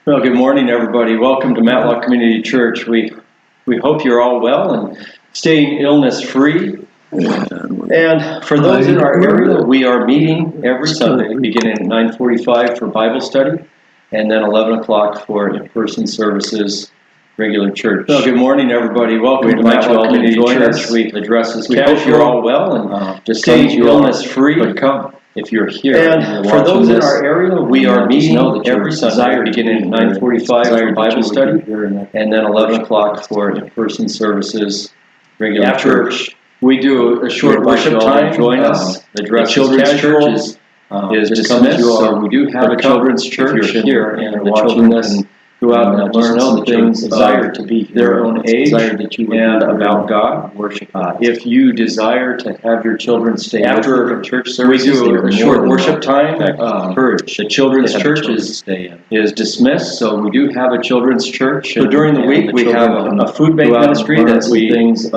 Well, good morning, everybody. Welcome to Matlock Community Church. We hope you're all well and staying illness-free. And for those in our area, we are meeting every Sunday, beginning at 9:45 for Bible study, and then 11 o'clock for in-person services, regular church. Well, good morning, everybody. Welcome to Matlock Community Church. We address as casual. We hope you're all well and just staying illness-free. But come. If you're here and for those in our area, we are meeting every Sunday beginning at 9:45 for Bible study, and then 11 o'clock for in-person services, regular church. We do a short worship time. Join us. The children's church is dismissed, so we do have a children's church here, and the children can go out and learn some things desire to be their own age and about God. Worship God. If you desire to have your children stay after church service, we do a short worship time. The children's church is dismissed, so we do have a children's church. So during the week, we have a food bank ministry that we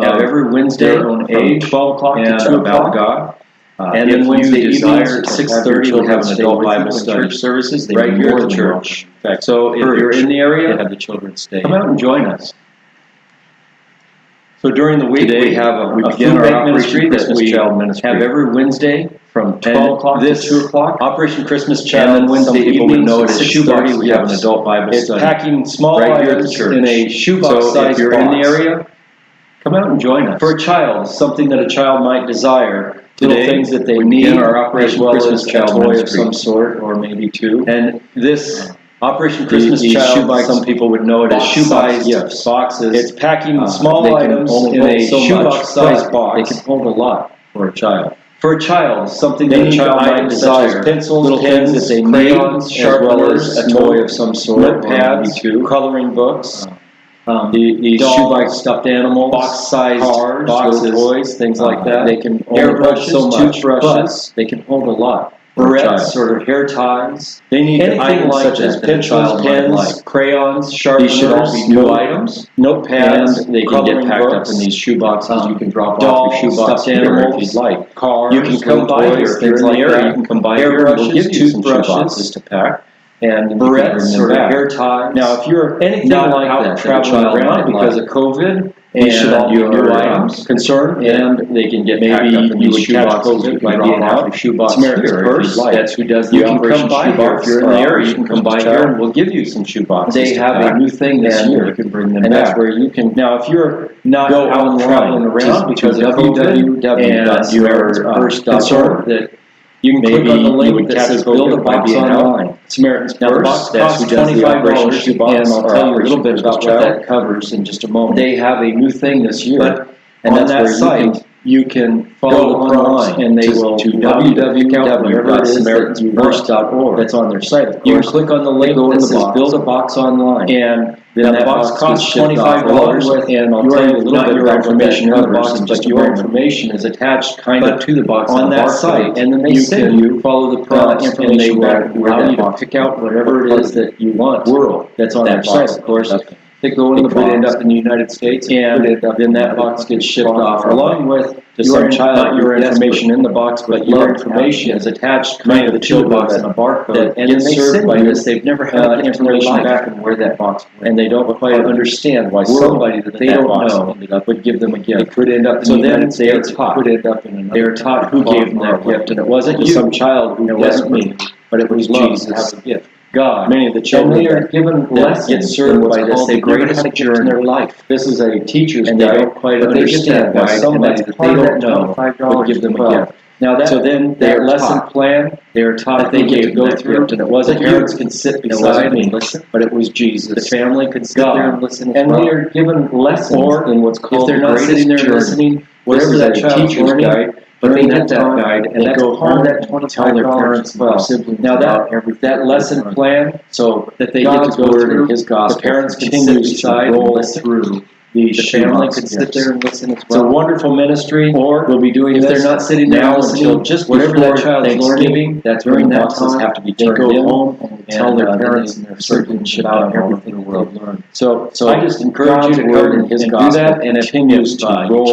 have every Wednesday from 12 o'clock to 2 o'clock. God. And then Wednesday evenings at 6:30, we have an adult Bible study services right here at the church. So if you're in the area, have the children stay. Come out and join us. So during the week, we have a food bank ministry that we have every Wednesday from 12 o'clock to 2 o'clock. Operation Christmas Child. And then Wednesday evenings at 6:30, we have an adult Bible study. It's packing small items in a shoebox size box. So if you're in the area, come out and join us. For a child, something that a child might desire. Little things that they need in our Operation Christmas Child toy of some sort, or maybe two. And this Operation Christmas Child, some people would know it as shoebox gifts. Boxes. It's packing small items in a shoebox-sized box. They can hold a lot for a child. For a child, something that a child might desire. Pencils, little pens that they need, crayons, sharpeners, a toy of some sort, notepads, coloring books. The shoebox stuffed animals, box-sized cars, boxes, toys, things like that. They can airbrushes, toothbrushes. They can hold a lot. Barrettes or hair ties. They need anything such as pencils, pens, crayons, sharpeners. These should all be new items. Notepads. And they can get packed up in these shoe boxes. You can drop off your shoebox animals if you'd like. Cars. You can come by here. Things like that. You can come by here and we'll give you some shoeboxes to pack. And barrettes or hair ties. Now, if you're anything like that, traveling around because of COVID, and you're concerned, and they can get maybe you would catch COVID by being out of shoebox here. First, that's who does the Operation Shoebox. If you're in the area, you can come by here, and we'll give you some shoeboxes. They have a new thing this year. You can bring them back. That's where you can. Now, if you're not out traveling around because of COVID, and you're concerned that. You can click on the link that says Build a Box Online. Samaritan's Purse, that's who does the Operation Shoebox, and I'll tell you a little bit about what that covers in just a moment. They have a new thing this year, and on that site, you can follow the prompts, and they will to www.samaritans.org. That's on their site. You can click on the link that says Build a Box Online, and then that box costs $25, and I'll tell you a little bit about information in the box, but your information is attached kind of to the box on that site, and then they send you follow the prompts, and they will allow you to pick out whatever it is that you want. That's on their site, of course. They go in the box, end up in the United States, and then that box gets shipped off, along with your child, your information in the box, but your information is attached kind of to the box and a barcode, and then they send by this. They've never had information back and where that box went, and they don't quite understand why somebody that they don't know would give them a gift. It could end up in the United States. They are taught who gave them that gift, and it wasn't some child who wasn't me, but it was Jesus. Gift. God. Many of the children are given lessons get served by this. They greatest gift in their life. This is a teacher's guide, and they don't quite understand why somebody that they don't know would give them a gift. Now so then their lesson plan, they are taught that they get to go through it, and it wasn't parents can sit beside me, listen, but it was Jesus. The family could sit there and listen, and they are given lessons in what's called the greatest journey. Whatever that child's learning. But they get that guide, and they go home and tell their parents and their siblings. Now that lesson plan, so that they get to go through His gospel. The parents can sit beside and listen through. The family can sit there and listen as well. It's a wonderful ministry. Or we'll be doing if they're not sitting there until just whatever that child's learning. That's during that time have to be turned in home and tell their parents and their siblings about everything the world learned. So I just encourage you to go and do that, and if you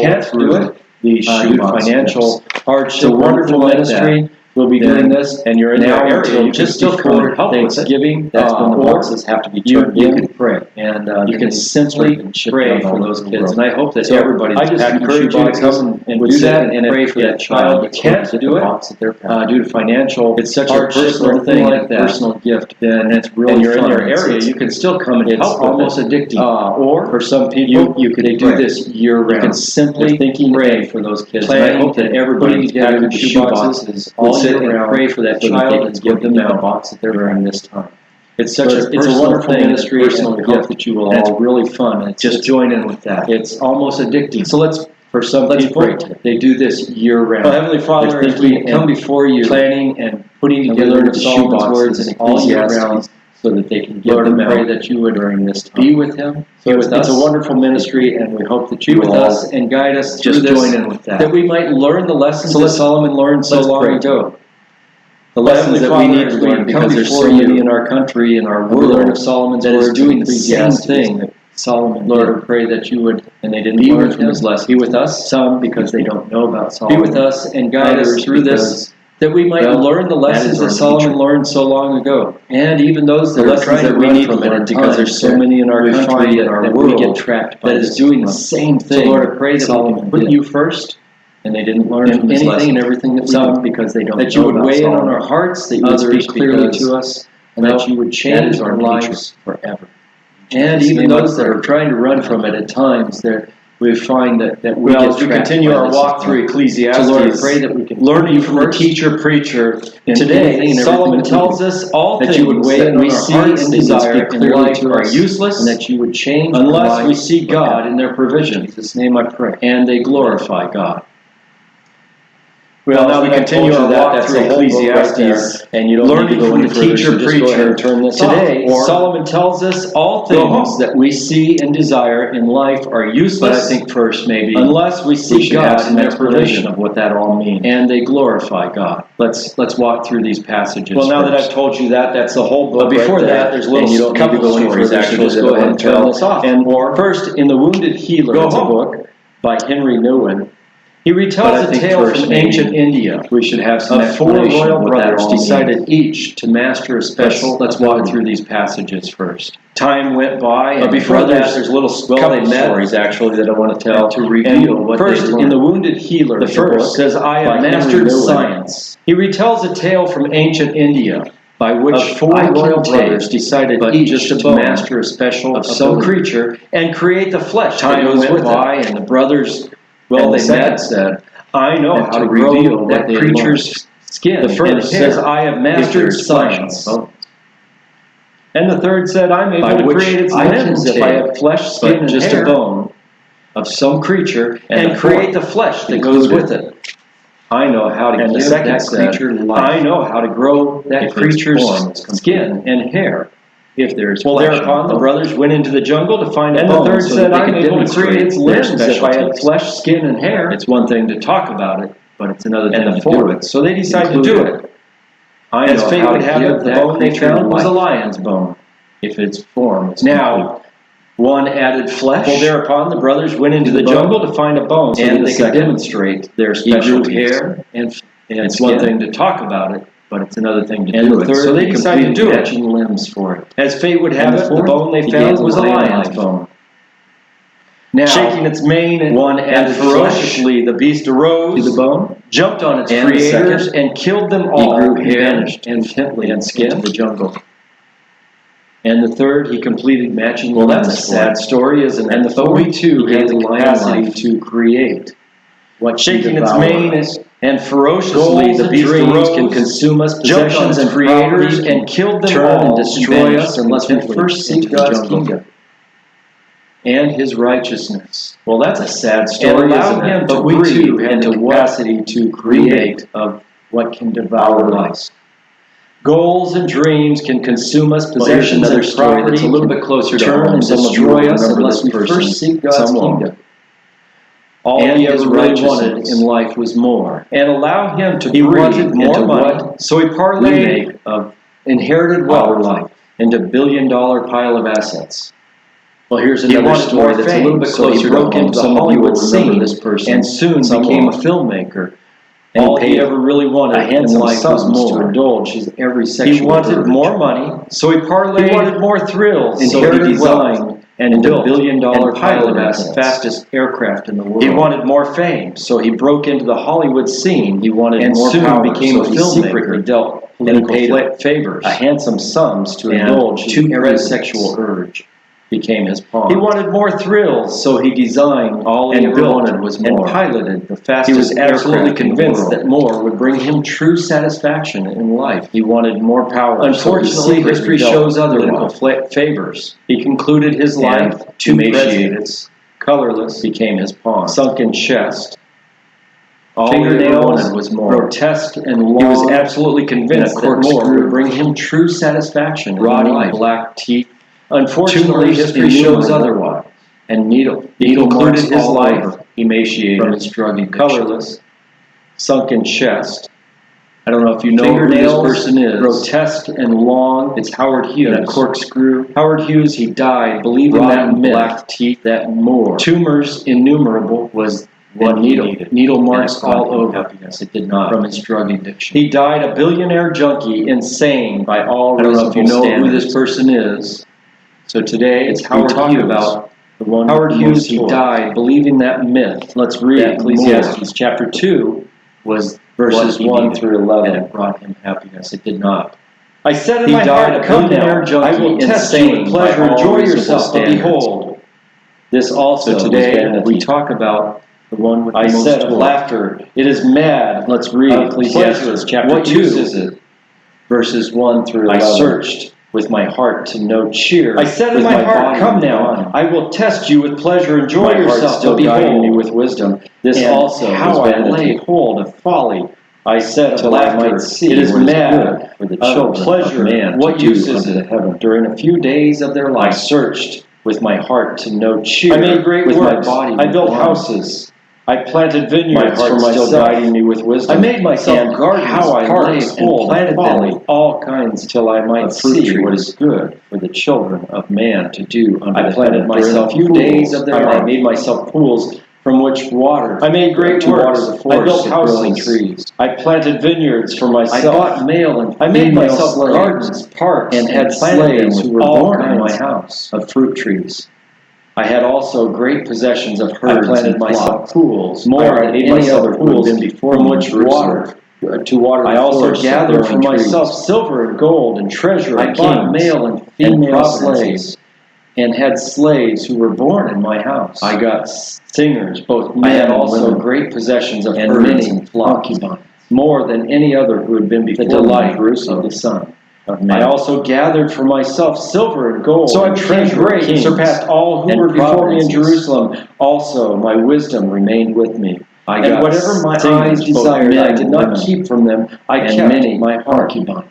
can't do it. The financial hardship, wonderful ministry. will be doing this, and you're in their area, you can still come and help Thanksgiving. That's when the boxes have to be turned in. You can pray, and you can simply pray for those kids. And I hope that everybody I just encourage you to come and do that and pray for that child that can't do it due to financial. It's such a personal thing, like that, personal gift. Then it's really and you're fun. In their area, you can still come and help. It's almost addicting. Or for some people, you could do this year round. You can simply pray for those kids. And I hope that everybody together in shoe boxes all sit and pray for that child and give them out box that they're during this time. It's such a wonderful ministry, and we hope that you will all. It's really fun. And just join in with that. It's almost addicting. So let's people, they do this year round. Well, Heavenly Father, as we come before you, planning and putting together the Solomon's words and all year round, so that they can give them out. Pray that you would during this time. Be with him. So it's a wonderful ministry, and we hope that you will be with us and guide us through this. Join in with that we might learn the lessons that Solomon learned so long ago. The lessons that we need to learn, because there's so many in our country and our world learn of Solomon's that is doing the same thing. Solomon, Lord, pray that you would, and they didn't learn from his lessons. Be with us, some because they don't know about Solomon. Be with us and guide us through this, that we might learn the lessons that Solomon learned so long ago, and even those that are trying to run from it, because there's so many in our country and our world that we get trapped by that is doing the same thing. So Lord, I pray that we can put you first. And they didn't learn from anything and everything that we do, because they don't know. That you would weigh in on our hearts, that you would speak clearly to us, and that you would change our lives forever. And even those that are trying to run from it at times, we find that we get trapped. As we continue our walk through Ecclesiastes, so Lord, I pray that we can learn from the teacher-preacher. Today, Solomon tells us all things that we see and desire in life are useless, and that you would change unless we see God in their provision. In Jesus' name I pray. And they glorify God. Well, now we continue our walk through Ecclesiastes, and you don't learn from the teacher-preacher. Today, Solomon tells us all things that we see and desire in life are useless. But I think first, maybe, unless we see God in their provision of what that all means, and they glorify God. Let's walk through these passages. Well, now that I've told you that, that's the whole book. But before that, there's little couple stories actually. Go ahead and turn this off. And first, in The Wounded Healer, it's a book by Henry Nouwen. He retells a tale from ancient India. We should have some of four royal brothers decided each to master a special. Let's walk through these passages first. Time went by, and before that, there's little couple stories actually that I want to tell to reveal what first in The Wounded Healer. The first says, "I have mastered science." He retells a tale from ancient India, by which four royal brothers decided each to master a special of some creature and create the flesh. Time went by, and the brothers. Well, they said, "I know how to reveal that creature's skin." The first says, "I have mastered science." And the third said, "I'm able to create its limbs if I have flesh, skin, and just a bone of some creature, and create the flesh that goes with it. I know how to give that creature life. I know how to grow that creature's skin and hair. If there's thereupon the brothers went into the jungle to find a bone. And the third said, "I'm able to create its limbs if I had flesh, skin, and hair." It's one thing to talk about it, but it's another thing to do it. So they decided to do it. As fate would have it, the bone they found was a lion's bone, if its form is now one added flesh. Well, thereupon the brothers went into the jungle to find a bone, and they could demonstrate their special hair. And it's one thing to talk about it, but it's another thing to do it. So they decided to do matching limbs for it. As fate would have it, the bone they found was a lion's bone. Now, shaking its mane and ferociously, the beast arose to the bone, jumped on its creators, and killed them all. He grew hair, vanished intently and skin the jungle. And the third, he completed matching. Well, that's a sad story, isn't it? And the fourth, too, had the capacity to create. What shaking its mane and ferociously, the beast arose, can consume us, possessions and creators, and killed them all, and destroy us unless we first seek God's kingdom and His righteousness. Well, that's a sad story, isn't it? But we too have the capacity to create of what can devour us. Goals and dreams can consume us, possessions and property. It's a little bit closer to turn and destroy us unless we first seek God's kingdom. All he ever really wanted in life was more, and allow him to breathe more money. So he parlayed of inherited wealth into billion-dollar pile of assets. Well, here's another story that's a little bit closer to home. Some of you will remember this person, and soon became a filmmaker. And all he ever really wanted in life was more. To indulge his every sexual He wanted urge. more money, so he parlayed. He wanted more thrills, so he inherited designed wealth, and built built billion-dollar and piloted the piloted fastest aircraft in the world. He wanted more fame, So he broke into the Hollywood scene. He wanted and more soon power, became so a he filmmaker. secretly dealt And paid political favors, a handsome sums to and indulge two his every presidents sexual urge. Became his pawn. He wanted more thrills, So he designed all he and ever built wanted was and more. piloted the He fastest was absolutely aircraft in the convinced world. that more would bring him true satisfaction in life. He wanted more power. Unfortunately, so he secretly history dealt shows political otherwise. favors. He concluded his life Two emaciated, presidents colorless, became his pawn. sunken chest, All he ever fingernails wanted was more. grotesque and long. He was absolutely convinced and a that more corkscrew, would bring him true satisfaction in rotting life. black teeth. Tumors Unfortunately, history shows innumerable, otherwise. and needle He concluded marks his all life over emaciated, from his drug addiction. colorless, sunken chest. I don't know if you know who Fingernails this person is. grotesque and long. It's Howard Hughes. And a corkscrew. Howard Hughes, he died believing that Rotten myth, black teeth that more tumors innumerable, was what and he needle, needed. needle And marks it brought all him over. happiness. It did not. From his drug addiction. He died a billionaire junkie, insane by all I don't know if you reasonable know who standards. this person is. So today, It's it's Howard Howard Hughes. about the one Howard with the Hughes, most he toil. died believing that myth. Let's read that Ecclesiastes more chapter 2 was verses what he 1 needed. through 11. And And it brought him happiness. It did not. I said in He my died heart, a come billionaire now, junkie, I will test you insane with pleasure, by all enjoy reasonable yourself, but standards. behold. This also So today today we we talk about the one with the I most said of toil. laughter, it is mad. Let's read of Ecclesiastes pleasure. chapter What 2, use is it? verses 1 through I 11. searched with my heart to know cheer. I said in with my heart, body come now, wine. I will test you with pleasure, enjoy My heart yourself, still but guiding me behold. with wisdom. This And also how was I vanity. lay hold of folly. I said of Till I laughter, might see it is what is mad. good for the Of children pleasure, of man what to use do is under it? the heaven. During a few days of their I life, searched with my heart to know cheer. I made great with works. my body. I built wine. houses. I planted My vineyards for heart still myself. guiding me with wisdom. I made myself and gardens, how I parks, lay and and planted folly, them all kinds till I might of fruit see trees. what is good for the children of man to do under I the planted heaven. myself During a few days pools. of their I life. made myself pools from which water. I made great to works. water the I forest built of growing houses. trees. I planted vineyards for I myself. bought male and I made female myself slaves gardens, parks, and had planted them slaves with who were all born in my kinds house. of fruit trees. I had also great possessions of I herds planted and myself flocks, pools. more I than made any myself other pools pools before from me in which Jerusalem. to water I the also forest of gathered for growing myself trees. silver and gold and treasure I and bought kings male and and female provinces, slaves. and had slaves who were born in my house. I got singers, both I men had and also women, great possessions of and herds many and flocks, concubines, more than any other who had been the before me delight in Jerusalem. of the Son of I Man. also gathered for myself silver and gold. So I and became treasure great and kings surpassed all who and were before me in provinces. Jerusalem. Also, my wisdom remained with me. I And got whatever my singers, eyes both desired, men I did and not women, keep from them. I and kept many my heart concubines.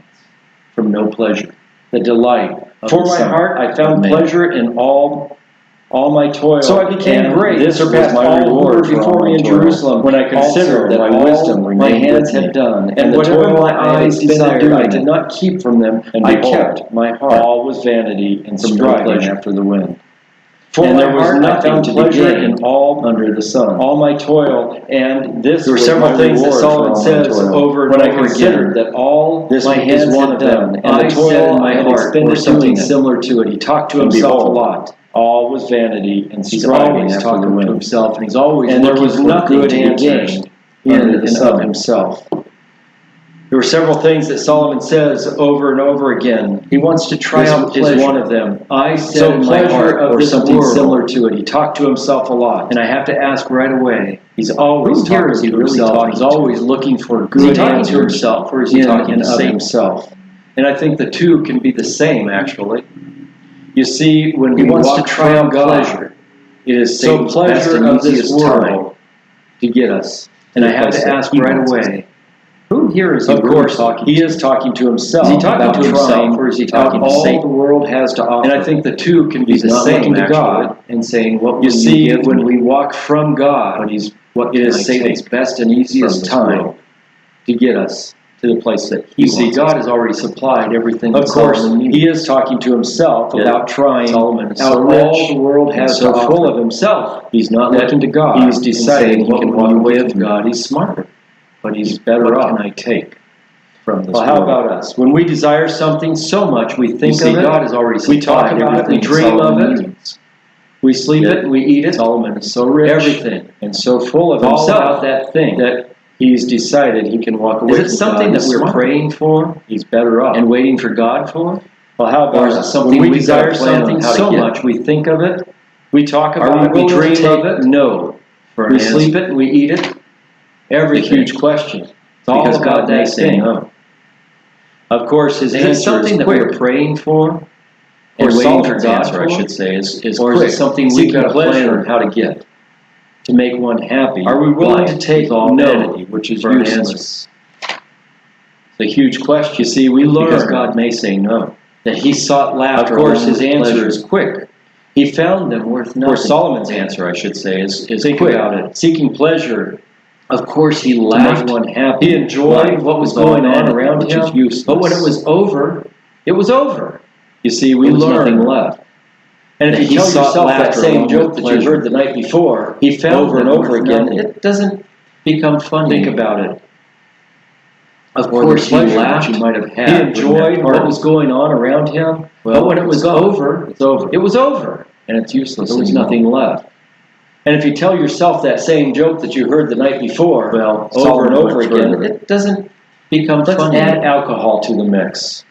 from no pleasure. The delight of For the my Son heart, I of found Man. pleasure in all my toil. So I became and great and This was surpassed my all who were reward for before all me my in toil. Jerusalem. When I considered Also, that my all wisdom my remained hands with had me, done, and and the whatever toil my I had eyes expended desired, doing I it. did not keep from them. And I behold, kept my heart. all was vanity and from no striving pleasure. after the wind. For And my there was heart, I nothing found to be pleasure gained in all under the sun. all my toil, and this There were was several my things that reward Solomon for all my says toil. over and When I over considered again. that all This my is hands one had of them, done, and the I toil said in I my had heart expended or something doing it. similar to it. He talked to And himself a behold, lot. All was vanity and he's striving always after talking the to wind. himself, and he's always And there looking was for nothing good to be answers gained in under the and sun. of himself. There were several things that Solomon says over and over again. He wants to try out This is pleasure. one of them. I said So in my pleasure heart, of or this something world. similar to it. He talked to himself a lot. And I have to ask right away, he's always Who here talking is he to really himself. talking He's to? always looking for Is he good talking to answers himself, or is he in talking and to of Satan? himself. And I think the two can be the same, actually. You see, when He we wants walk to try from out God, pleasure. it is So Satan's pleasure best and of this easiest world time to get us. And to I the have place to that ask he right wants us. away, Who here is he of really course, talking he to? is talking to himself Is he talking about to himself, trying or is he out talking to all Satan? the world has to offer. And I think the two can be He's the not same, looking to actually. God and saying, "What will You see, give when me?" we walk from God, But what it can is I Satan's take best and from easiest this time world to get us to the place that he You see, wants God us has already supplied everything Of that course, Solomon needs. He is talking to himself Yeah. about trying Solomon is out so all rich the world and has so to full offer. of himself. He's not that looking to God. he's and decided saying, he "What can will walk you away give from God?" God. He's smarter. but he's better off. What can I take from this Well, how world? about us? When we desire something so much, we think of it. God has already We talk supplied about it. We everything dream of Solomon it. needs. We sleep it and we eat it. Solomon is so rich, Everything. and so full of All himself about that thing that he's decided he can walk away is from it something God. that we're Smart. praying for He's better off. and waiting for God for? Well, how Or about is it us? something When we we've got to desire plan on something how to so get? much, we think of it. We talk Are about we it. We willing to dream take of it. No. for We an sleep answer? it and we eat it. Everything. Huge question. It's all Because about God may that say thing. no. Of course, his Is it answer something is that quick. we're praying for Or and waiting for Solomon's God answer, I for? should say, is Or quick. is it something we've Seeking got to plan pleasure on how to get? to make one happy. Are we willing to Life take is all no vanity, which is for an useless? It's a huge question. You see, we Because learn God may say no. that he sought laughter. Of course, his answer is quick. He found them worth nothing. Or Solomon's answer, I should say, is Think quick. about it. Seeking pleasure. Of course, he To make laughed. one happy. He enjoyed Life what was is all going on vanity, around which him. is useless. But when it was over, it was over. You see, we There was learn nothing left. And if That you he tell sought yourself that laughter same along joke with that you pleasure. heard the night before, He found over and them over worth again, nothing. it doesn't become funny. Think about it. Of Or course, the he pleasure laughed. that you might have had He during enjoyed that what party. was going on around him. Well, but when it was gone. over, It's over. it was over. And it's useless. There was anymore. nothing left. And if you tell yourself that same joke that you heard the night before, Well, over and Solomon over went again, further. it doesn't become Let's funny. add alcohol to the mix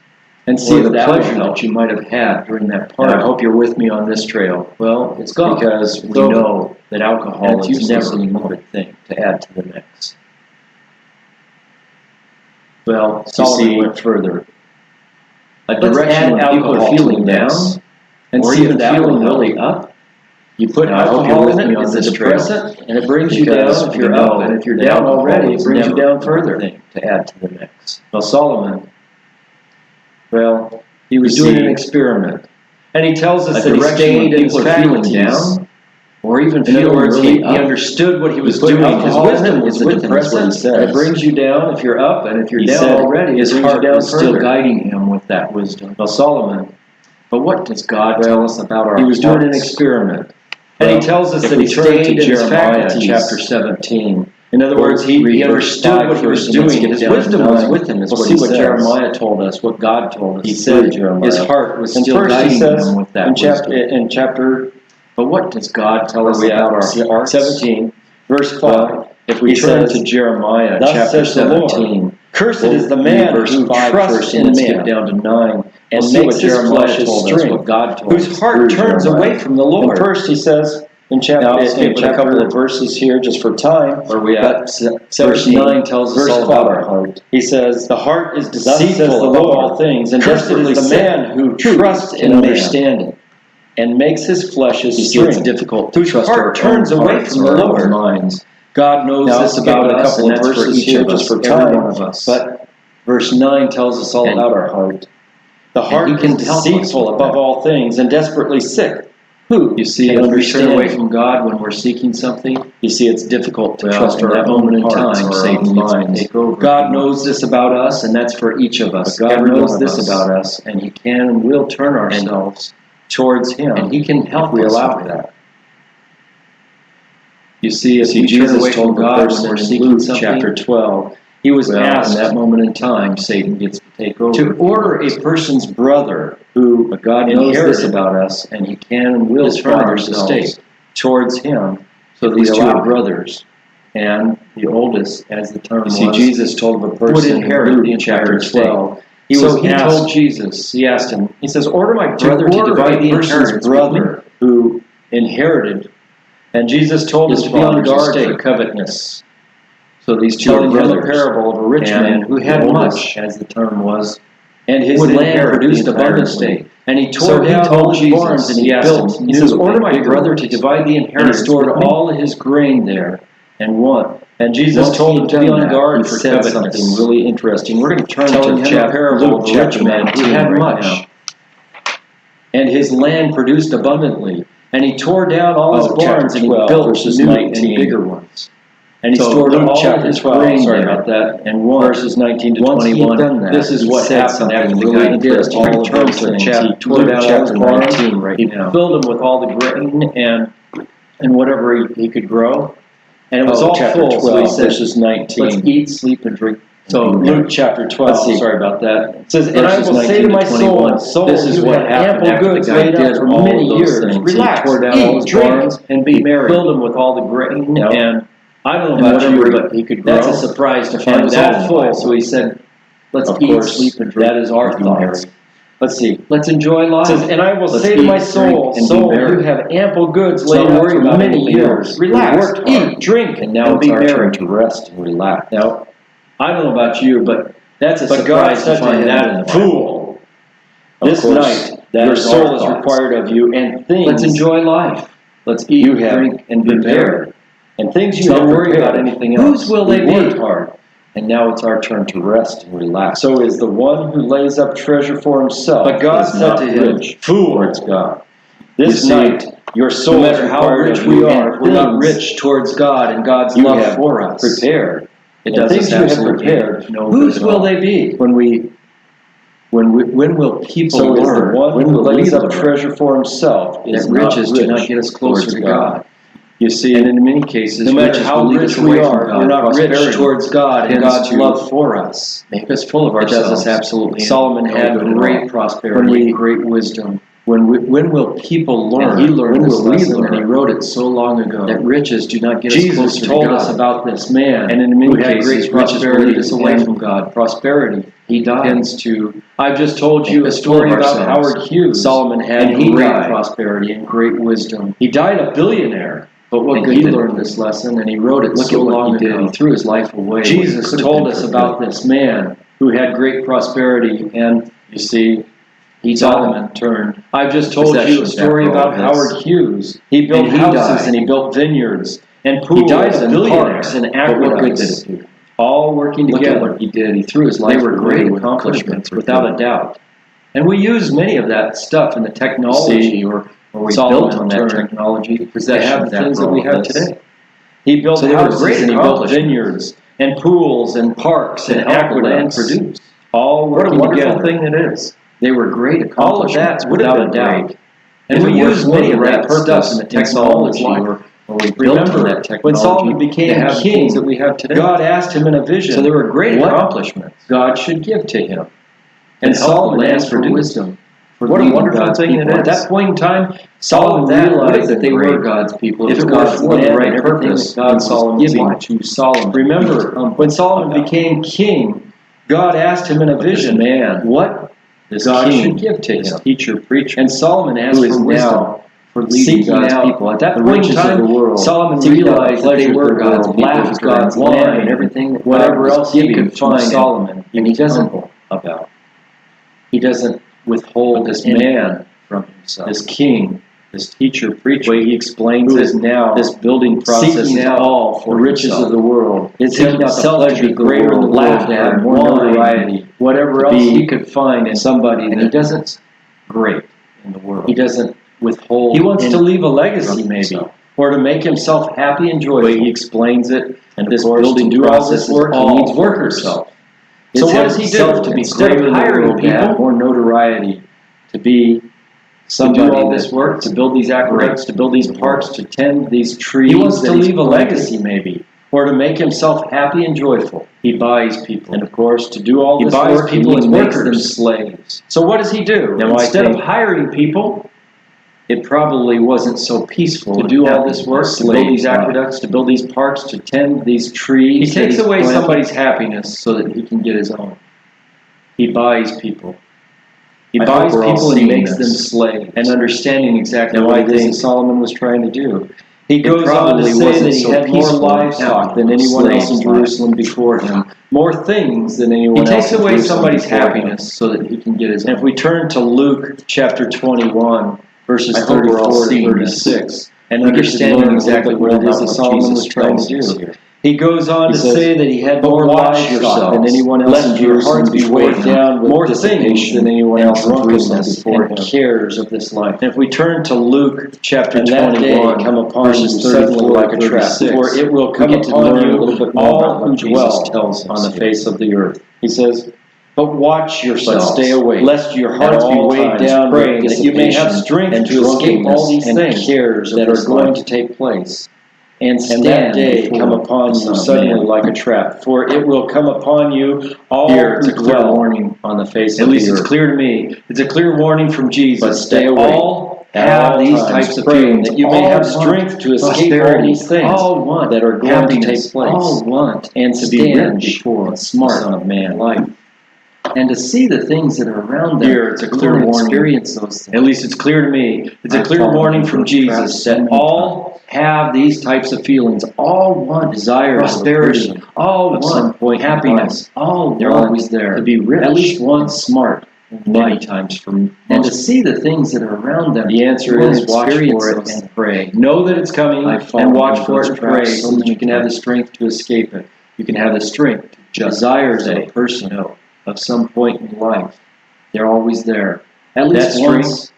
and see Or if the that will pleasure help. that you might have had during that And party. I hope you're with me on this trail. Well, it's gone. Because we over. know that alcohol And it's is useless never a anymore. good thing to add to the mix. Well, You Solomon see, went further. A Let's direction add when people alcohol are to feeling the down, mix. and Or see even if that feeling will help. really up. You put And I hope you're alcohol with in me it, on it's a this trail. depressant, and it brings you Because down if we you're know up, and if you're that down alcohol already, it is brings you never down a good further. thing to add to the mix. Well, Solomon, well, he was You doing see, an experiment. And he tells us a that he direction stayed when in his people are feeling faculties. down, or even In feeling other words, really he up. understood what he was put doing. His alcohol in wisdom it, was it's a with him, is what he depressant. says. It brings you down if you're up, and if you're He down said already, his it brings you heart down was still further. guiding him with that wisdom. Well, Solomon, But what does God tell us about our he was doing an hearts? experiment. And Well, he tells us if that we he turn stayed to in his Jeremiah faculties. chapter 17. In other words, he Read verse understood 5 what he was first, and let's doing. get His down to wisdom was 9. with him, is We'll what see he what says. Jeremiah told us, what God told us. He through said Jeremiah. his heart was And still first he guiding says him with that in chapter, wisdom. in chapter, but what does God tell us Where we about at? our hearts? 17, verse 5. Well, if we He turn says, to Jeremiah "Thus chapter says the Lord, 17, Cursed we'll is the read man verse who 5 trusts first, in and let's man, skip down to 9. and We'll see makes what his Jeremiah flesh his told us, strength, what God told whose us heart through turns Jeremiah. away from the Lord." And first he says, in chapter, now I'll skip with a couple of verses here just for time. where we at? But Verse 9 tells us verse all about 5. our heart. He says, "The heart is Thus says deceitful the above Lord, all things, and Cursed desperately is the sick. man who trusts in can man, understand it." and makes his flesh his You see, it's strength, difficult to whose trust heart our turns own away hearts from or the our Lord. own minds. God knows Now, this I'll about skip a us, couple and of that's for verses each here of just us, for every time. one of us. But verse 9 tells us all And about our heart. The heart he can is help us deceitful with above that. all things and desperately sick. Who You see, can if we understand turn away it? from God when we're seeking something, You see, it's difficult to well, trust in our that own moment in hearts time, or our Satan own gets to minds. take over. God knows this about us, and that's for each of us. But God Every knows one of this us. about us, and he can and will turn ourselves towards Him, and he can help if we us allow with that. You see, if we turn Jesus away told from God God when when we're we're seeking Luke something, chapter 12, He was well, asked in that moment in time, Satan gets to take over. to order a person's brother who But God knows this inherited about us, and he can and will his turn father's ourselves. estate towards Him. So if these we two allow are him. brothers, and the oldest, as the term You see, was, Jesus told of a would person in inherit the Luke entire chapter estate. 12. He So was he asked, told Jesus, he asked him, he says, "Order my to brother to order divide a the person's inheritance brother who inherited." And Jesus told his him to be on father's guard for estate. covetousness, So these two are telling him a brothers, parable of a rich and man who had the oldest, much, as the term was, and his would land inherit produced the entire abundantly. estate. And he tore So he down told all his Jesus, barns, and he he asked built him, new. He says, "Order and my bigger brother to ones." divide the And he inheritance stored with me." all his grain there, and what? And Jesus Once told he'd him to be done on that, guard he for said covetousness. something really interesting. We're going to turn Telling to him a parable Luke of a rich chapter man who 19 had right much, now. and his land produced abundantly. And he tore down all his barns, and he 12, built verses new 19. and bigger ones. And he So stored Luke all chapter his 12, grain sorry there. about that, And one, verses 19 to once he had 21. done that, This is he what said happened something after the really guy did interesting. all He of turned those to things. He tore Luke down all chapter his barns. 19 right He now. filled them with all the grain and whatever he could grow. And it was all chapter full, 12, so he said, verses 19. let's eat, sleep, and drink. So Luke chapter 12, sorry about that. It says, and I will say to my soul, this is what happened after the guy did for all many of those years. things. Relax, He tore down all his drink, barns and be merry. filled them with all the grain, Yep. and I don't And know about you, whatever but he could that's grow. a surprise to And find it was that all in full. the Bible. So he said, let's Of eat, course, sleep, and drink. that is our and be thoughts. merry. Let's see. Let's enjoy life. It says, and I will Let's say to eat, my drink, soul, and be soul, merry. you have ample goods So laid don't up worry for about many anything years. else. Relax, We've worked hard. eat, drink, And now and it's be our merry. turn to rest and relax. Now, I don't know about you, but that's a But God surprise said to to find him, that in the Bible. fool, Of this course, night that your is soul our is thoughts. required of you, and things Let's enjoy life. Let's eat, you have drink, and be merry. prepared. And things you So have don't worry prepared. about anything else. Whose will they We've be? worked hard, and now it's our turn to rest and relax. So is the one who lays up treasure for himself. But God is said not to him, rich towards God. This You see, night your soul no is matter how required rich of we you, are, and if we're not things rich towards God and God's you love have for us, prepared. it And does things us you have absolutely prepared, no whose good at will all. they be? When will people So is the learn? one When who will lays we up learn treasure for himself is that not riches do not get us closer towards to God? You see, And in many cases, no matter riches how will lead rich us away we from are, God. we're not rich Prosperity towards God and tends God's to love for us. make us full of It does ourselves. us absolutely. Solomon had no good at great all. prosperity When we- and great wisdom. When will people learn? And he learned when this will we lesson, learn? and he wrote it so long ago. That riches do not get us Jesus closer told to God. us about this man, And in many who had cases, great riches will prosperity lead us away and from God. prosperity. He died. Tends to. I've just told Make you a us full story of about ourselves. Howard Hughes. Solomon had and he great died. prosperity and great wisdom. He died a billionaire. But what And good he did learned it? this lesson, and he wrote it Look so at what long he did. ago. He threw his life away. Jesus What told could us have been about for this man who had great prosperity, and you see, Solomon turned. I've just told you a possessions story after all about this. Howard Hughes. He built And he houses died. and he built vineyards and He pools died a and billionaire. parks and But what good did aqueducts, it do? all working Look at together. what he did. He threw his life They were away great when it could have accomplishments, been for without a good. doubt. And we use many of that stuff in the technology, or we Solomon built on that turned technology to possessions have the things after that we all have this. today. He built So they were houses great and he built accomplishments. vineyards and pools and parks and And helped the land aqueducts, produce. all What a working wonderful together. thing it is. They were great All of accomplishments. that would have without been a doubt. great. And If we it were use for many the of right that stuff purpose in the in Solomon's technology. life, or we built on that Remember, technology when Solomon to became have the king, things that we have today. God asked him in a vision So they were great what accomplishments. God should give to him. And And Solomon Solomon asked asked for for wisdom. For What a leading wonderful God's thing people. it At is. that point in time, Solomon Solomon realized realized that they were great. God's people. If it was were God's for land the and right everything purpose, that God in was Solomon's giving life. to Solomon. Remember, when Solomon about. became king, God asked him in a But this vision man, what this God king, should give to this him. teacher, preacher, And Solomon asked who is for wisdom. now for leading Seeking God's out people. At that the point in riches of time, the world, Solomon seeking out realized the that they pleasures were of the God's world, people, laughter God's and land, wine, and everything that whatever God was else he giving could to find. Solomon. And he doesn't humble about. He doesn't withhold this this man, man from himself. this king, This teacher, the preacher, way he explains who it is now, this building process seeking is out all the for riches himself. of the world. It's Taking himself out to the be pleasures of the greater in the world, world, laughter, to have more wine, notoriety, whatever to else be he could find in somebody and that he doesn't great in the world. he doesn't withhold. he wants to anything leave a legacy from maybe, himself. or to make himself happy and The way joyful. he explains it, and This of course, building to do all process this is work, he all needs for workers. himself. It's So what does he himself do? to be Instead greater of in the hiring world, to have people, more notoriety, to be to somebody do all this that work, to build these aqueducts, to build these parks, to tend these trees, he wants that to he's leave a planted, legacy maybe. or to make himself happy and joyful. He buys people. And of course, to do all He this buys work, he people needs and makes them workers. slaves. So what does he do? Now, I Instead of think hiring people it probably wasn't so peaceful to and do all happy this work, as to build these slaves life. aqueducts, to build these parks, to tend these trees, He takes that he's away planted, somebody's happiness so that he can get his own. He buys people. He I buys hope we're all people and seeing makes this them slaves. and understanding exactly Now, what I it is think that Solomon was trying to do. He it goes on to probably say wasn't that he so had more peaceful and livestock happy than as anyone else in slaves life. Jerusalem before him, more things than He anyone else takes in away Jerusalem somebody's before him. happiness so that he can get his And own. if we turn to Luke chapter 21, verses I hope we're all 34 to seeing 36, and we get to understanding learn exactly what it is that Solomon was trying to Jesus do. here. He goes on He to says, say that he had "But more watch livestock than yourselves, anyone else lest in your Jerusalem hearts be before weighed him, down with more things dissipation than anyone and else in Jerusalem drunkenness before and him. cares of this life." And if we turn to Luke chapter And that day 21, come upon you verses suddenly 34 like to a trap, 36, for it will come we get to upon learn you a little bit more all about who what Jesus dwell tells on us the here. face of the earth. He says, "But watch yourselves, stay awake, lest your at hearts be all weighed times, down with praying that you may have dissipation strength and to escape all drunkenness these and things cares that that are are going going to to take place." and that day come upon you suddenly like a trap. For it will come upon you all It's a clear warning on the face At of least the it's earth. clear to me. It's a clear warning from Jesus. But stay that awake. all At have all these times, types of praying feelings. that you may All have strength to escape all prosperity. these things All want that are going happiness. to take place. All want And to be stand rich before and smart the Son of Man. life. And to see the things that are around them. Here, it's a clear We want to warning. experience those things. At least it's clear to me. It's a I've clear fallen warning into from those Jesus traps so that many all have these types of feelings. All want desires prosperity. of a person All of some want point in happiness. All They're want always there. to be rich. At least once. Smart. Many times for And most. to see the things that are around them. The answer We want is to watch experience for it those and things. pray. Know that it's coming I've and fallen watch into for it those and pray traps so so that many you can have the times. strength to escape it. You can have the strength to just Desires of say a person no. Of some point in life, They're always there. At that least strength,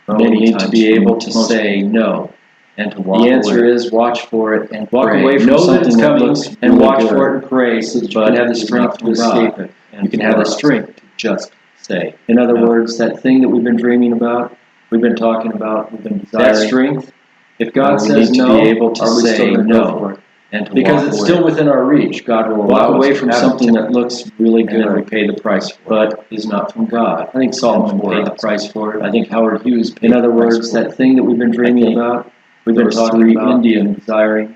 once. we need to times be for able to most say people. no. And to walk The answer away. is watch for it and Walk pray. away from know that something it's that coming looks and really watch good, for it and pray so that you but can have the is strength not to from escape God it. and You can have the for us. strength to just say. In other no. words, that thing that we've been dreaming about, we've been talking about, we've been desiring. That strength, if God we says need to no, be able to are we say still going to no go for it? And to Because walk it's away. still within our reach. God will Walk allow away us from to have something it, that looks really and then we good, pay the price for it. but is not from God. I think Solomon for paid the us. price for it. I think Howard Hughes paid In the other price words, for it. that thing that we've been dreaming think about, we've There been was talking three about, Indian desiring.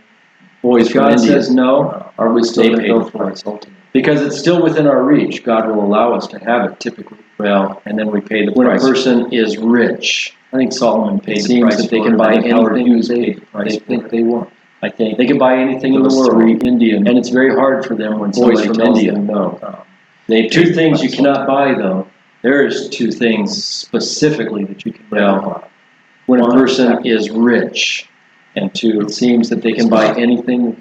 boys If from God India. says no, are we still They going to paid go the for price it? ultimately. Because it's still within our reach. God will allow us to have it typically. Well, And then we pay the when a price. person is rich, I think Solomon paid it the seems price that they for can it. buy I think Howard anything Hughes they, paid the price they for think it. they want. I think They can buy anything in the those world. three Indian, And it's very hard for them when boys somebody from tells India. them no. They Two paid the things you price cannot ultimately. buy, though. There is two things specifically that you can never buy. When a One, person happiness. is rich, And two, it seems that they can is buy God. anything that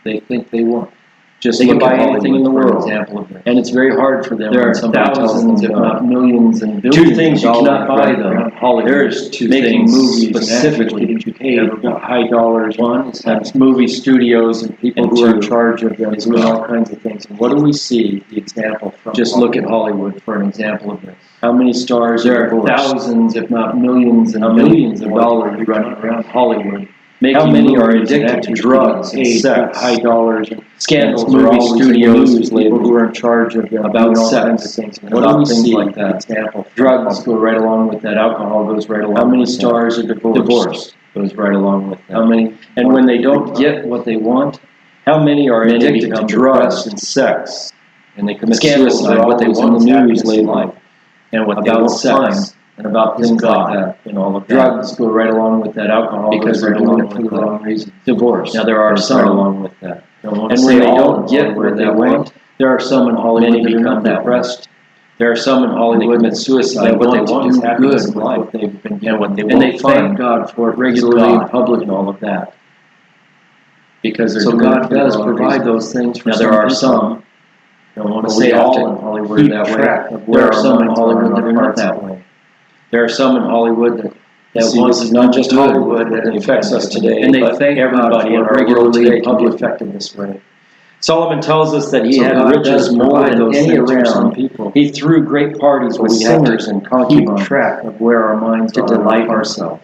they think they want. Just They can look buy at anything in the Hollywood for an world. example of this. And it's very hard for them There when are somebody tells thousands, them if no. not millions and billions Two things of you cannot dollars buy, right though. around Hollywood. There's two making things movies specifically and that you can never buy. high dollars. One is That's movie studios and people And who are in two charge of them is doing God. all kinds of things. And what do we see? The example from Just look at Hollywood for an example of this. How many stars There are are divorced? thousands, if not millions and How many millions of more dollars people running around Hollywood. How many are movies and addicted to actors drugs being and paid sex? high dollars and Scandals and are movie always in the studios news and people lately who are in charge of them about doing all sex kinds of things. and What do about we things see? like that. Example, Drugs go right along with that. Alcohol goes right along. How many with that. stars are divorced? Divorce goes right along with that. How many? And when they don't get what they want, how many are Many addicted to become drugs depressed and sex? And they commit Scandals suicide. are What they always want in is the news happiness in lately. life. And what they About won't sex find and about is things God. like that and all of that. Drugs go right along with that. Alcohol Because goes they're right doing along it for with the that. wrong reasons. Divorce. Now there are goes some right along with that. And And when they don't get where what they that want, there are some in Hollywood many that are become not depressed. There are some in They Hollywood commit that suicide. what they want is happiness good in with life. what they've been And given. what they And won't they find thank God for it is regularly in God public and all of that. because they're So doing God it for the does wrong provide reason. those things for Now some there are people. some. I don't want to But we say have all to in Hollywood keep that track way. of where There are our some in minds Hollywood are that are and not our that hearts way. There are some in Hollywood that See, want this is not just good Hollywood with that what they've affects been us given. today, And they but thank God everybody for in it our world regularly today in can be public. affected this way. Solomon tells us that he So had God riches does more provide than those any things for some around. people. He threw great parties But with we have to singers and keep concubines track of where our minds to are and our delight hearts. ourselves.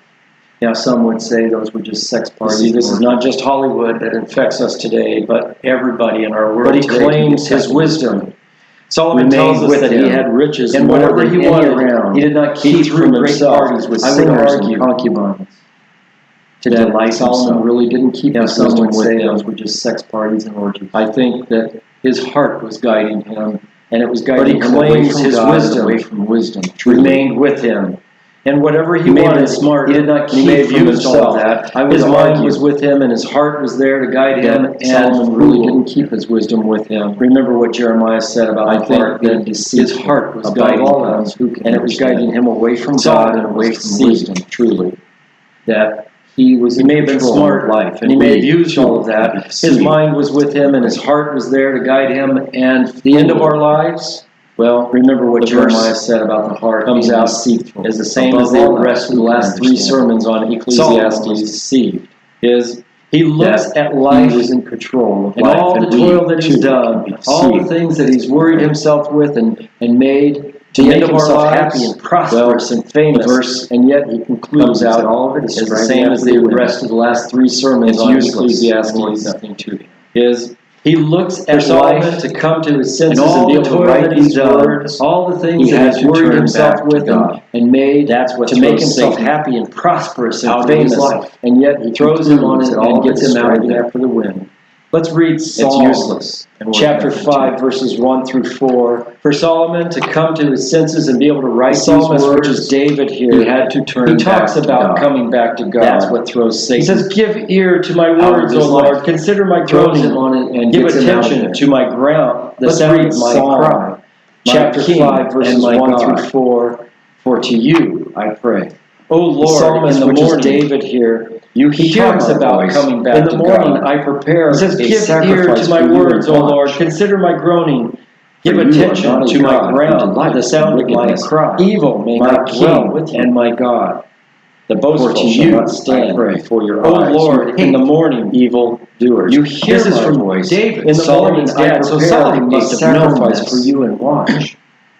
Now, some would say those were just sex You parties. see, this is not just Hollywood that affects us today, but everybody in our world But he today claims can be his affected. wisdom Solomon remained tells us with that him. he had riches And more whatever than he any wanted, around. he did not He keep threw from great himself. parties with I would singers argue and concubines to that delight Solomon himself. really didn't keep Now, his some wisdom would with say him. those were just sex parties and orgies. I think that his heart was guiding him, and it was But guiding he him away claims from his God and wisdom away from wisdom. Truly. remained with him. And whatever he He may have wanted, been smart. he did not He may keep have from used all himself. of that. I would His mind argue was with him, and his heart was there to guide him. that And Solomon really fool. didn't keep his wisdom with him. Remember what Jeremiah said about I the think heart that being deceitful his heart was above guiding all him, else, who can and it was understand? guiding him away from Solomon God and away was from deceived. wisdom. Truly, That he was he in may have been control smart of life, and he may have we used too all of can that. be His deceived. mind was with him, and his heart was there to guide him. And the end of our lives, well, remember what The Jeremiah verse said about the heart comes being out deceitful. Is the same above as the all rest of the else, last who three can sermons on Solomon Ecclesiastes. was deceived. Is he looks That at life he was in control of and life, all the and we toil that he's too done, can be all the deceived. things that he's worried himself with and made to make make himself our happy lives and prosperous and famous. verse And yet he concludes comes out that all of it is the right same as after the the rest of the last three sermons It's on useless. Ecclesiastes. Nothing to him. Is he looks For at Solomon life to come to his senses and all and be able the to toil write that these he's done, words, all the things he that had he's to worried turn himself back to with God. and made That's what to make throws himself Satan happy and prosperous and out of his famous, life. and yet he throws him on it Concludes that all and gets of it is him out right again there. after the wind. Let's read It's Psalm useless. And worth chapter nothing to 5, him. verses 1 through 4. For Solomon to come to his senses and be able to write The these psalmist, words, which is David here, he had to turn he back talks to about God. coming back to God. That's what throws Satan. He says, "Give ear to my of words, O his Lord. life. Consider my Throws groaning. him on it and Give gets him out of attention there. to my ground, the Let's sound read of my Psalm, cry." my Chapter King 5, verses and my 1 God. through 4. For to you I pray. O The Lord, psalmist, in the which is morning, David here, he hear talks my about voice. coming back In the to morning, God. I prepare He says, a "Give ear sacrifice to my for you words, and O watch. Lord. Consider my groaning. Give For you are attention not a to my God who ground, delights the sound in of my wickedness. cry. Evil may My not dwell King with you. and my God. The For boastful to shall you not stand I pray. before your O eyes. Lord, You in the hate morning, evil doers. you hear This is my from voice. David, In the morning, Solomon's I dad. So prepare Solomon a must gate of known sacrifice this. for you and watch.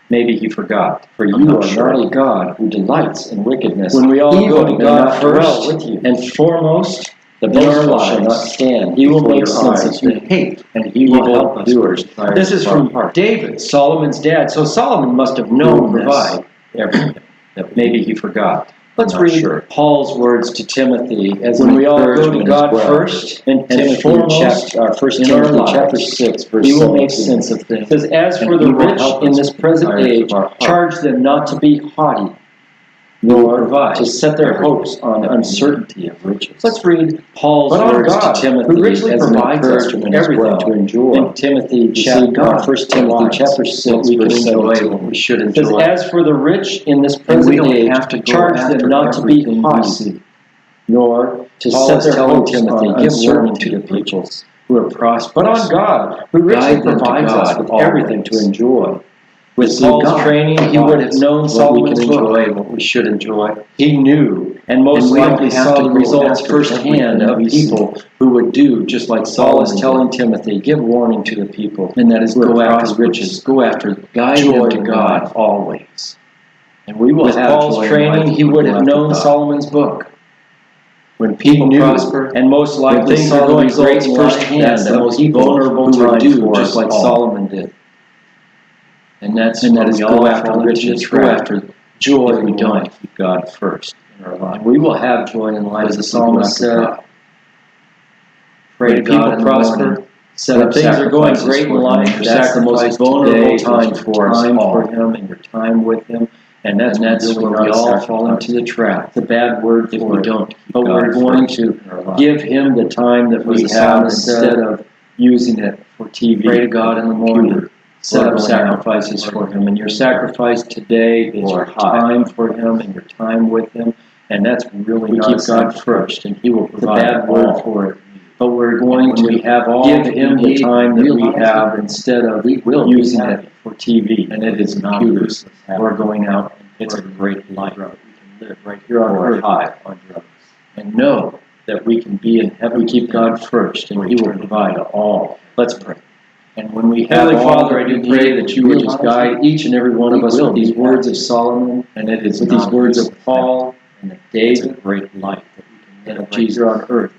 Maybe he forgot. For I'm you not are sure. not a God who delights in wickedness. When we all Evil go to may God not dwell first with you. and foremost, The in our boastful shall not lives, stand He will before make your sense eyes. of You things, hate and He will evil help us doers. with the This is desires of our from heart. David, Solomon's dad. So Solomon must have known Will this. provide everything that Maybe he forgot. Let's I'm not read sure. Paul's words to Timothy as When an we all go to encouragement God as well. first and and foremost, 1 in Timothy our chapter lives, 6, verse He will make 17. sense of things. It says, "As And for the He will rich help in us this with the present desires age, of our heart. charge them not to be haughty, Nor nor to set their everything hopes on that we uncertainty of riches. Let's read Paul's But on words God, to Timothy who richly as an provides us with encouragement as everything well. to enjoy. In Timothy You see, chapter God 1 Timothy provides chapter what 6 we can verse enjoy, 17. what we should It says, enjoy. "As for the rich in this And present we don't age, have to go charge them after not to be everything we haughty, see. nor to Paul set is their telling hopes Timothy, on give warning uncertainty to of the people people who are prosperous, but on God, who richly guide them to provides us God with always. everything to enjoy." With See, Paul's God training, he would have provides known what we Solomon's can book. enjoy, what we should enjoy. He knew and most And we don't likely have saw to the go results after firsthand everything of we see. people who would do just like Paul Paul is is telling Timothy, give warning to the people. And that is Who are go after prosperous. riches, go after Guide joy them to in God life. always. And we will With have Paul's joy in training, life he if we would go have after known God. Solomon's book. When He people knew prosper, and most when likely things saw are the going results great in life, firsthand that's the of most people vulnerable who would time do for just us like all. Solomon did. And that where is we go all after fall into riches, the go trap after joy if we in don't life. keep God first in our life. And we will have joy in life, As as the the psalmist psalmist said. said, Pray to God people in the prosper. morning, Set when up things are going sacrifices great in for him, life. your That's the most sacrifice vulnerable today time is for us time all. for Him and your time with Him. And that's really where we not all sacrifice. fall into the trap. It's a bad word If for we it. don't keep But God we're going first to in our life. give Him the time that As we the have psalmist instead said, of using it for TV. Pray to God in the morning. Set up We're going sacrifices out. for Him. And your sacrifice today is Or your high. time for Him and your time with Him. And that's really We not keep a God sacrifice. first, and He will It's a provide bad word all. for it. But we're going And when to we have all give that we Him the need, time that we realize have it, instead of we will be using happy. it for TV And it is not computers useless. or going out. It's a great life. We can live Right here on or earth high on drugs. and know that we can be in heaven. We keep God first, and He will provide all. Let's pray. And when we have Heavenly all Father, I that we do pray need, that you would just realize guide each and every one of us will with these be words of happy. Solomon and it is with these not words of useless. Paul and of It's a David great life that we can and live of Jesus right on earth.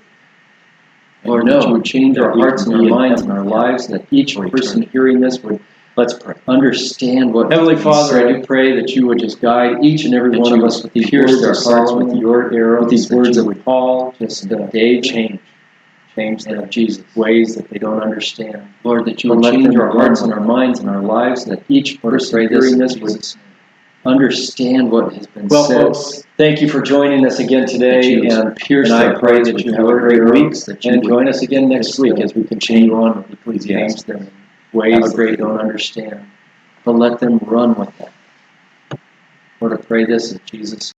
And Lord, that that you you would change that our we hearts can and our be in minds and heaven our lives, that each for person eternity. hearing this would, let's pray, understand what Heavenly Heavenly Father, I do pray that you would just guide each and every That one you of us with these pierce words their of hearts Solomon, with your arrows, with these that words you of would Paul, just David, change and their of Jesus. ways that they don't understand. Lord, that you But would let change them our run hearts with and our it. minds and our lives, That each Lord, I person pray hearing this this in would Jesus' name. understand what has been Well, said. folks, Thank you for joining us again that today, you and pierce I their pray hearts that with you have a your great arrows, week, that you and would join us again next week as we continue on with Ecclesiastes. them in ways that they don't understand. But let them run with that. Lord, I pray this in Jesus' name.